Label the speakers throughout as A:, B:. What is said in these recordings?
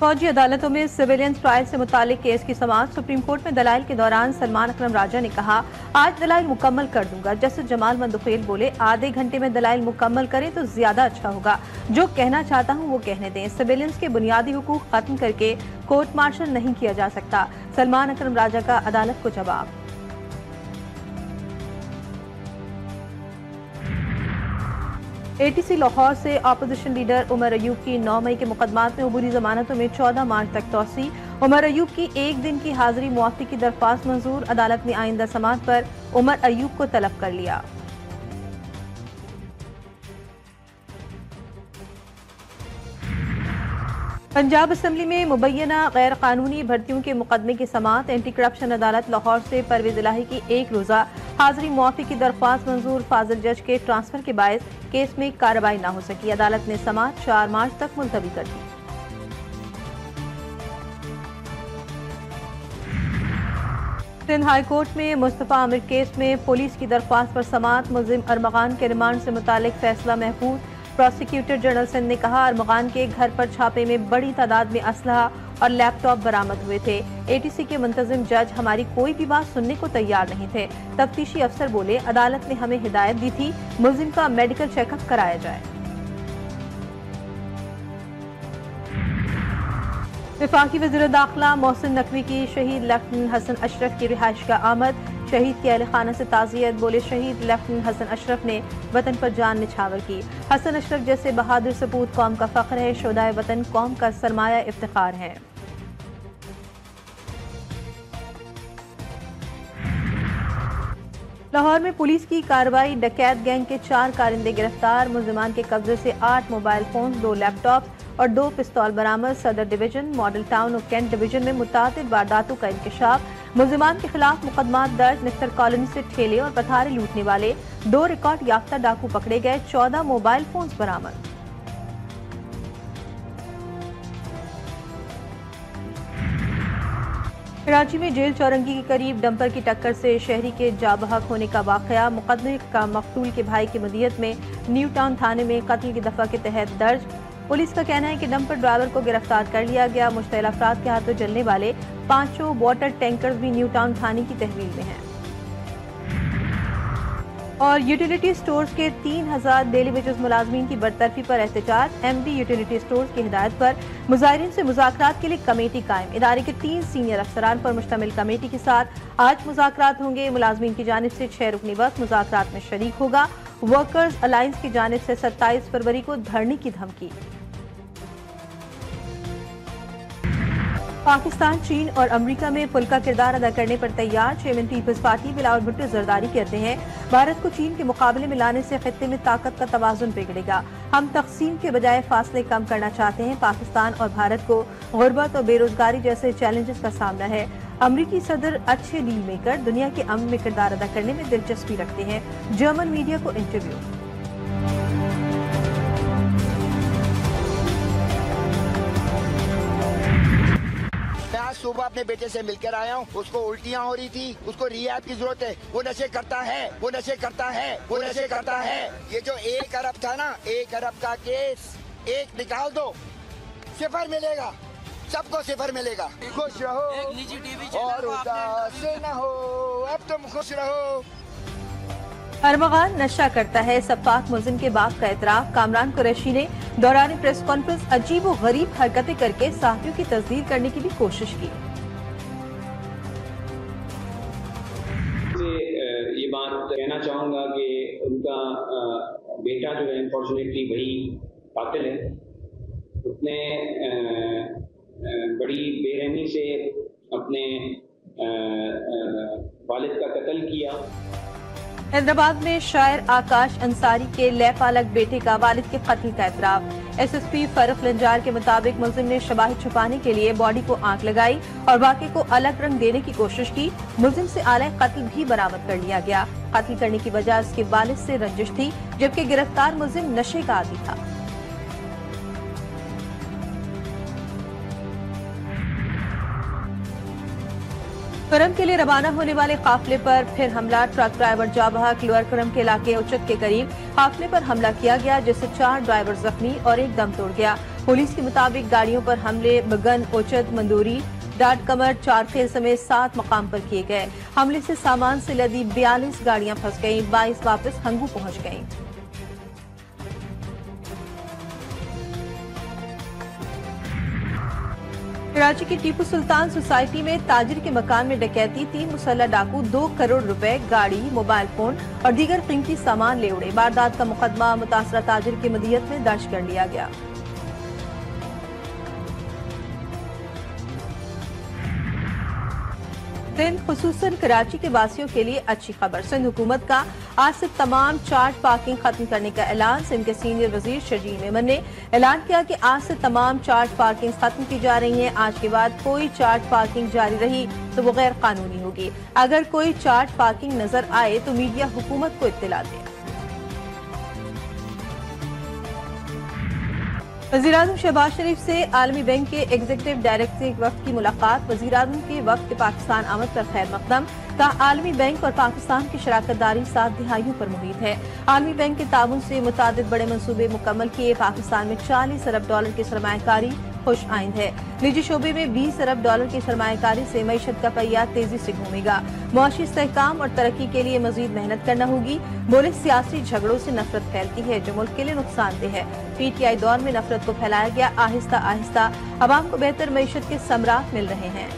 A: फौजी अदालतों में सिविलियन ट्रायल से मुतालिक केस की समाअत सुप्रीम कोर्ट में दलाइल के दौरान सलमान अकरम राजा ने कहा, आज दलाइल मुकम्मल कर दूंगा। जस्टिस जमाल मंदुखेल बोले, आधे घंटे में दलाइल मुकम्मल करें तो ज्यादा अच्छा होगा। जो कहना चाहता हूं वो कहने दें। सिविलियंस के बुनियादी हुकूक खत्म करके कोर्ट मार्शल नहीं किया जा सकता। सलमान अकरम राजा का अदालत को जवाब। एटीसी लाहौर से अपोजिशन लीडर उमर अयूब की 9 मई के मुकदमात में अबूरी जमानतों में 14 मार्च तक तोसी। उमर अयूब की एक दिन की हाजिरी मुआफ़ी की दरख्वास्त मंजूर। अदालत ने आइंदा समाअत पर उमर अयूब को तलब कर लिया। पंजाब असम्बली में मुबैना गैर कानूनी भर्तियों के मुकदमे की समाअत। एंटी करप्शन अदालत लाहौर से परवेज इलाही की एक रोजा हाजिरी मुआफ़ी की दरख्वास्त मंजूर। फाजिल जज के ट्रांसफर के बायस केस में कार्रवाई न हो सकी। अदालत ने समाअत 4 मार्च तक मुलतवी कर दी। सिंध हाई कोर्ट में मुस्तफा आमिर केस में पुलिस की दरख्वास्त पर समाअत। मुल्जिम अरमगान के रिमांड से मुतालिक फैसला महफूज। प्रोसिक्यूटर जनरल सिंध ने कहा, अरमगान के घर पर छापे में बड़ी तादाद में असलहा और लैपटॉप बरामद हुए थे। एटीसी के मुंतजिम जज हमारी कोई भी बात सुनने को तैयार नहीं थे। तफ्तीशी अफसर बोले, अदालत ने हमें हिदायत दी थी मुल्जिम का मेडिकल चेकअप कराया जाए। वफाकी वज़ीर दाखिला मोहसिन नकवी की शहीद लेफ्टिनेंट हसन अशरफ की रिहाइश का आमद। शहीद के अहले खाना से ताज़ियत। बोले, शहीद लेफ्टिनेंट हसन अशरफ ने वतन पर जान निछावर की। हसन अशरफ जैसे बहादुर सपूत कौम का फख्र है। शोदाए वतन कौम का सरमाया इफ्तिखार है। लाहौर में पुलिस की कार्रवाई। डकैत गैंग के 4 कारिंदे गिरफ्तार। मुल्जिमान के कब्जे से 8 मोबाइल फोन, 2 लैपटॉप और 2 पिस्तौल बरामद। सदर डिवीजन, मॉडल टाउन और कैंट डिवीजन में मुतादिद वारदातों का इंकशाफ। मुल्जिमान के खिलाफ मुकदमात दर्ज। निफ्तर कॉलोनी से ठेले और पथारे लूटने वाले 2 रिकॉर्ड याफ्ता डाकू पकड़े गए। 14 मोबाइल फोन्स बरामद। कराची में जेल चौरंगी के करीब डंपर की टक्कर से शहरी के जाबहक होने का वाकया। मुकदमे का मकतूल के भाई की मदियत में न्यू टाउन थाने में कत्ल की दफा के तहत दर्ज। पुलिस का कहना है कि डंपर ड्राइवर को गिरफ्तार कर लिया गया। मुश्तइल अफराद के हाथों जलने वाले 5 वाटर टैंकर्स भी न्यू टाउन थाने की तहवील में हैं। और यूटिलिटी स्टोर्स के 3000 डेली वेजेस मुलाजमीन की बरतरफी पर एहतजाज। एमडी यूटिलिटी स्टोर्स की हिदायत पर मुजाहिरीन से मुज़ाकरात के लिए कमेटी कायम। इदारे के 3 सीनियर अफसरान पर मुश्तमिल कमेटी के साथ आज मुज़ाकरात होंगे। मुलाजमीन की जानिब से 6 रुकनी वक्त मुज़ाकरात में शरीक होगा। वर्कर्स अलायंस की जानिब से 27 फरवरी को धरने की धमकी। पाकिस्तान, चीन और अमेरिका में पुल का किरदार अदा करने पर तैयार। चेयरमैन पीपल्स पार्टी बिलावल भुट्टो जरदारी कहते हैं, भारत को चीन के मुकाबले में लाने से खित्ते में ताकत का तवाजुन बिगड़ेगा। हम तकसीम के बजाय फासले कम करना चाहते हैं। पाकिस्तान और भारत को गुर्बत और बेरोजगारी जैसे चैलेंजेस का सामना है। अमरीकी सदर अच्छे डील मेकर दुनिया के अमन में किरदार अदा करने में दिलचस्पी रखते हैं। जर्मन मीडिया को इंटरव्यू।
B: आज सुबह अपने बेटे से मिलकर आया हूँ। उसको उल्टियाँ हो रही थी, उसको रियायत की जरूरत है। वो नशे करता है, वो नशे करता है, वो नशे करता है। ये जो 1 अरब था ना, 1 अरब का केस 1 निकाल दो, 0 मिलेगा, सबको 0 मिलेगा। खुश रहो
C: एक निजी टीवी
B: और उदास न हो, अब तुम खुश रहो।
A: अरमगान नशा करता है। सफाक मुल्जिम के बाप का एतराफ। कामरान कुरैशी ने दौरान प्रेस कॉन्फ्रेंस अजीब व गरीब हरकतें करके साथियों की तस्दीर करने की भी कोशिश की।
D: ये बात कहना चाहूँगा कि उनका बेटा जो है अनफॉर्चुनेटली वही कातिल है। उसने बड़ी बेरहमी से अपने वालिद का कत्ल किया।
A: हैदराबाद में शायर आकाश अंसारी के लैपालक बेटे का वालिद के कत्ल का एतराफ। एसएसपी फरुख लंजार के मुताबिक मुल्जिम ने शवाहिद छुपाने के लिए बॉडी को आंख लगाई और वाक़े को अलग रंग देने की कोशिश की। मुल्जिम से आला कत्ल भी बरामद कर लिया गया। कत्ल करने की वजह उसके वालिद से रंजिश थी, जबकि गिरफ्तार मुल्जिम नशे का आदी था। करम के लिए रवाना होने वाले काफिले पर फिर हमला। ट्रक ड्राइवर जाबहाक लोअर करम के इलाके उचक के करीब काफिले पर हमला किया गया, जिससे 4 ड्राइवर जख्मी और एक दम तोड़ गया। पुलिस के मुताबिक गाड़ियों पर हमले बगन, ओचद, मंदूरी, डाट कमर, चारखेल समेत 7 मकाम पर किए गए। हमले से सामान से लदी 42 गाड़ियां फंस गईं, 22 वापस हंगू पहुंच गईं। कराची की टीपू सुल्तान सोसाइटी में ताजिर के मकान में डकैती। 3 मुसल्लह डाकू 2 करोड़ रुपए, गाड़ी, मोबाइल फोन और दीगर कीमती सामान ले उड़े। वारदात का मुकदमा मुतासरा ताजिर की मदियत में दर्ज कर लिया गया। सिंध खुसूसन कराची के वासियों के लिए अच्छी खबर। सिंध हुकूमत का आज से तमाम चार्ज पार्किंग खत्म करने का ऐलान। सिंध के सीनियर वजीर शजील मेमन ने ऐलान किया कि आज से तमाम चार्ज पार्किंग खत्म की जा रही हैं। आज के बाद कोई चार्ज पार्किंग जारी रही तो वो गैर कानूनी होगी। अगर कोई चार्ज पार्किंग नजर आए तो मीडिया हुकूमत को इत्तला दे। वज़ीर-ए-आज़म शहबाज शरीफ से आलमी बैंक के एग्जीक्यूटिव डायरेक्टर के वक्त की मुलाकात। वज़ीर-ए-आज़म के वक्त पाकिस्तान आमद पर खैर मकदम। कहा आलमी बैंक और पाकिस्तान की शराकतदारी 7 दिहाइयों पर मुहित है। आलमी बैंक के ताउन से मुतादिद बड़े मंसूबे मुकम्मल किए। पाकिस्तान में $40 अरब की सरमायाकारी खुश आइंद है। निजी शोबे में $20 अरब की सरमायाकारी से मईशत का पहिया तेजी से घूमेगा। मुआशी इस्तेहकाम और तरक्की के लिए मजीद मेहनत करना होगी। बोले सियासी झगड़ों से नफरत फैलती है जो मुल्क के लिए नुकसानदेह है। PTI दौर में नफरत को फैलाया गया। आहिस्ता आहिस्ता अवाम को बेहतर मईशत के समरात मिल रहे हैं।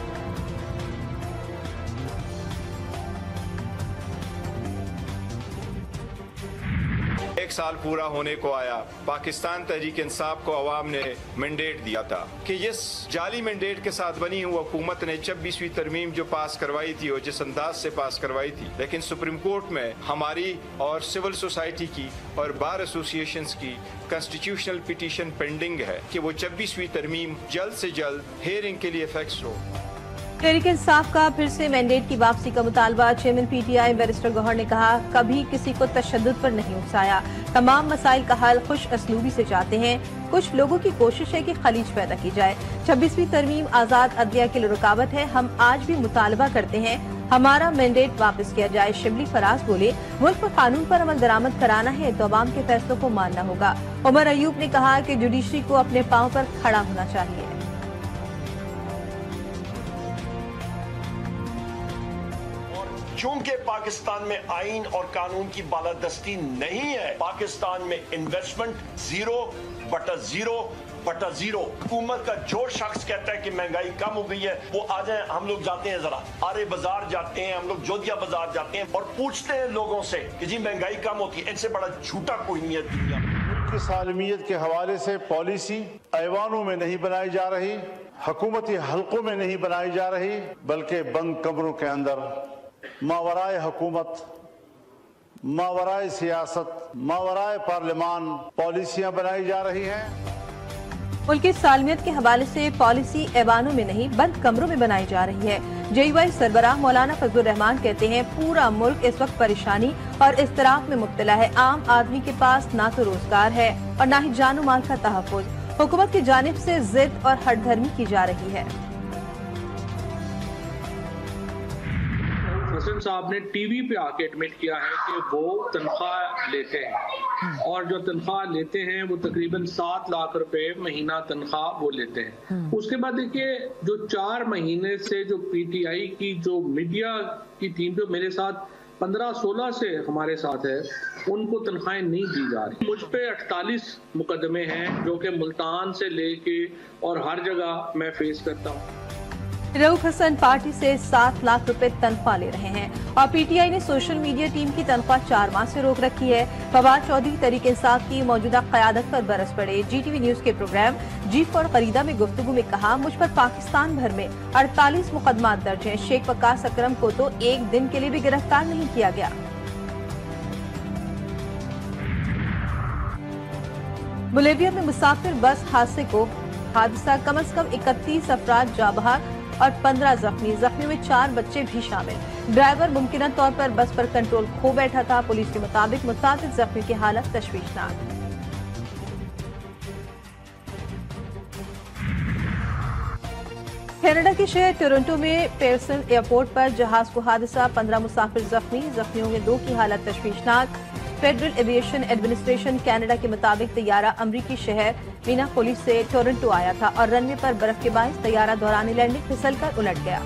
C: एक साल पूरा होने को आया। पाकिस्तान तहरीक इंसाफ को अवाम ने मैंडेट दिया था कि इस जाली मैंडेट के साथ बनी हुई हुकूमत ने 26वीं तरमीम जो पास करवाई थी और जिस अंदाज से पास करवाई थी, लेकिन सुप्रीम कोर्ट में हमारी और सिविल सोसाइटी की और बार एसोसिएशंस की कॉन्स्टिट्यूशनल पिटीशन पेंडिंग है कि वो 26वीं तरमीम जल्द से जल्द हेयरिंग के लिए फिक्स हो।
A: तहरीक इंसाफ का फिर से मैंडेट की वापसी का मुतालबा। चेयरमैन PTI बैरिस्टर गौहर ने कहा कभी किसी को तशद्दुद पर नहीं उकसाया। तमाम मसाइल का हल खुश असलूबी से चाहते हैं। कुछ लोगों की कोशिश है कि खलीज पैदा की जाए। 26वीं तरमीम आजाद अदलिया के लिए रुकावट है। हम आज भी मुतालबा करते हैं हमारा मैंडेट वापस किया जाए। शिबली फराज बोले मुल्क में कानून पर अमल दरामद कराना है तो अवाम के फैसलों को मानना होगा। उमर अयूब ने कहा कि जुडिशरी को अपने पांव पर खड़ा होना चाहिए।
E: चूंकि पाकिस्तान में आइन और कानून की बालादस्ती नहीं है, पाकिस्तान में इन्वेस्टमेंट 0/0/0। हुकूमत का जो शख्स कहता है कि महंगाई कम हो गई है, वो आ जाए, हम लोग जाते हैं जरा आरे बाजार जाते हैं, हम लोग जोधिया बाजार जाते हैं और पूछते हैं लोगों से कि जी महंगाई कम होती है। इनसे बड़ा झूठा कोई नहीं है दुनिया में।
F: मुल्क की सालमियत के हवाले से पॉलिसी ऐवानों में नहीं बनाई जा रही, हुकूमती हल्कों में नहीं बनाई जा रही, बल्कि बंद कमरों के अंदर मावराए हुकूमत, मावराए सियासत, मावराए पार्लिमान पॉलिसियां बनाई जा रही हैं।
A: मुल्क की सालमियत के हवाले से पॉलिसी ऐवानों में नहीं बंद कमरों में बनाई जा रही है। JUI सरबराह मौलाना फजलुर रहमान कहते हैं पूरा मुल्क इस वक्त परेशानी और इज़्तिराब में मुब्तला है। आम आदमी के पास ना तो रोजगार है और ना ही जानो माल का तहफ़्फ़ुज़। हुकूमत की जानिब से जिद और हठधर्मी की जा रही है।
G: हसन साहब ने टीवी पे आके एडमिट किया है कि वो तनख्वाह लेते हैं और जो तनख्वाह लेते हैं वो तकरीबन 7 लाख रुपए महीना तनख्वाह वो लेते हैं। उसके बाद देखिए जो 4 महीने से जो PTI की जो मीडिया की टीम जो मेरे साथ 15-16 से हमारे साथ है, उनको तनख्वाहें नहीं दी जा रही। मुझ पे 48 मुकदमे हैं जो कि मुल्तान से लेके और हर जगह मैं फेस करता हूँ।
A: रऊफ हसन पार्टी से 7 लाख रुपए तनख्वाह ले रहे हैं और PTI ने सोशल मीडिया टीम की तनख्वाह 4 माह से रोक रखी है। फवाद चौधरी तहरीक इंसाफ की मौजूदा क़यादत पर बरस पड़े। GTV न्यूज के प्रोग्राम जीफ और खरीदा में गुफ्तगू में कहा मुझ पर पाकिस्तान भर में 48 मुकदमात दर्ज हैं। शेख वकास अकरम को तो एक दिन के लिए भी गिरफ्तार नहीं किया गया। बोलेविया में मुसाफिर बस हादसा कम से कम 31 अफराद जाबहाक और 15 जख्मी। जख्मियों में 4 बच्चे भी शामिल। ड्राइवर मुमकिन तौर पर बस पर कंट्रोल खो बैठा था। पुलिस के मुताबिक मुताबिक जख्मियों की हालत तशवीशनाक। कनाडा के शहर टोरंटो में पेयरसन एयरपोर्ट पर जहाज को हादसा, 15 मुसाफिर जख्मी, जख्मियों में 2 की हालत तशवीशनाक। फेडरल एविएशन एडमिनिस्ट्रेशन कनाडा के मुताबिक तैयारा अमरीकी शहर मिनियापोलिस से टोरंटो आया था और रनवे पर बर्फ के बायस तैयारा दौरान लैंडिंग फिसलकर उलट गया।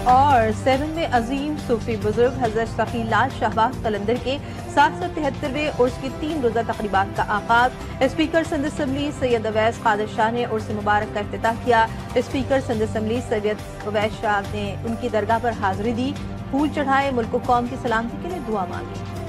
A: और 7 में अजीम सूफी बुजुर्ग हजरत सखी लाल शाहबाज कलंदर के 773वें उर्स की 3 रोजा तकरीबात का आगाज। स्पीकर सिंध असम्बली सैयद अवैस कादिर शाह ने उर्स मुबारक का इफ्तिताह किया। स्पीकर सिंध असम्बली सैयद अवैस शाह ने उनकी दरगाह पर हाजिरी दी, फूल चढ़ाए, मुल्क कौम की सलामती के लिए दुआ मांगी।